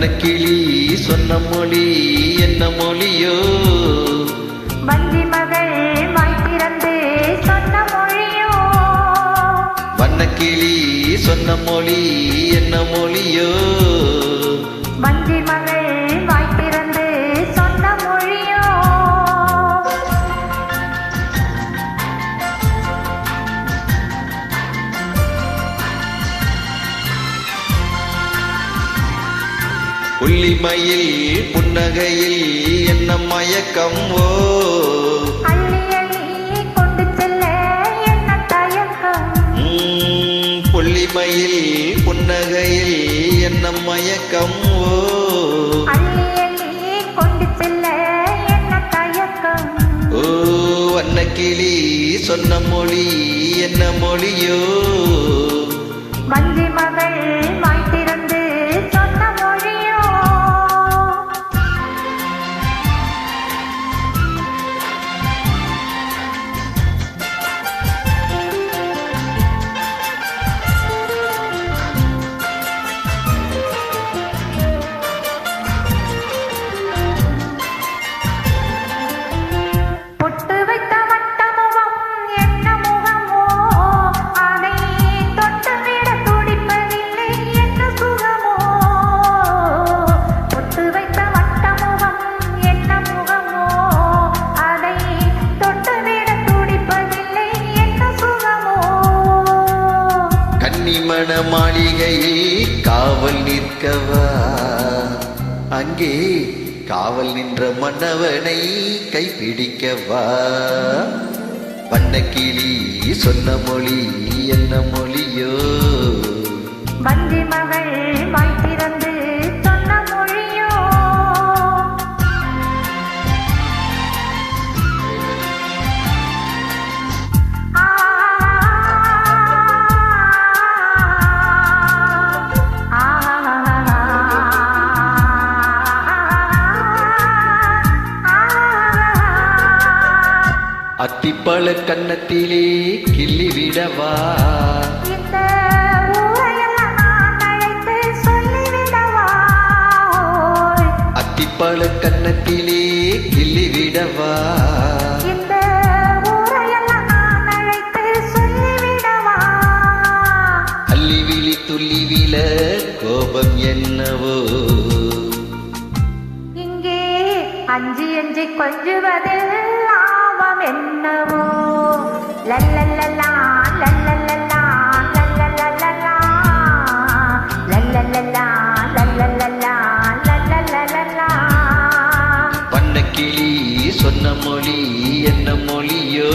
வண்ணக்கிளி சொன்ன மொழி என்ன மொழியோ? வஞ்சி மகள் வாய் திறந்து சொன்ன மொழியோ? வண்ணக்கிளி சொன்ன மொழி என்ன மொழியோ? வஞ்சி மகள் வாய் திறந்து சொன்ன மொழியோ? புள்ளிமயில் புன்னகையில் என்ன மயக்கம் ஓ? அள்ளி அள்ளி கொண்டு செல்ல என்ன தயக்கம்? புள்ளிமயில் புன்னகையில் என்ன மயக்கம் ஓ? அள்ளி அள்ளி கொண்டு செல்ல என்ன தயக்கம்? ஓ வண்ணக்கிளி சொன்ன மொழி என்ன மொழியோ? வஞ்சி மகள் வாய் திறந்து சொன்ன மொழியோ? பொட்டு வைத்த வட்ட முகம் என்ன முகமோ? அதை தொட்டுவிட துடிப்பதில்லை என்ன சுகமோ? பொட்டு வைத்த வட்ட முகம் என்ன முகமோ? அதை தொட்டுவிட துடிப்பதில்லை என்ன சுகமோ? கன்னிமண மாளிகையில் காவல் நிற்கவா? அங்கே காவல் நின்ற மன்னவனை கைப்பிடிக்கவா? வண்ணக்கிளி சொன்ன மொழி என்ன மொழியோ? வஞ்சி மகள் வாய் திறந்து சொன்ன மொழியோ? ஆ அத்திப்பழ கன்னத்திலே கிள்ளி விடவா? இந்த ஊரையெல்லாம் நான் அழைத்து சொல்லிவிடவா? அத்திப்பழ கன்னத்திலே கிள்ளி விடவா? இந்த ஊரையெல்லாம் நான் அழைத்து சொல்லிவிடவா? அள்ளி விழி துள்ளி விழ கோபம் என்னவோ? இங்கே அஞ்சி அஞ்சி கொஞ்சுவதில் லாபம் என்னவோ? லல்லல்லலா லல்லல்லலா லல்லல்லலா லல்லல்லலா லல்லல்லலா லல்லல்லலா. வண்ணக்கிளி சொன்ன மொழி என்ன மொழியோ?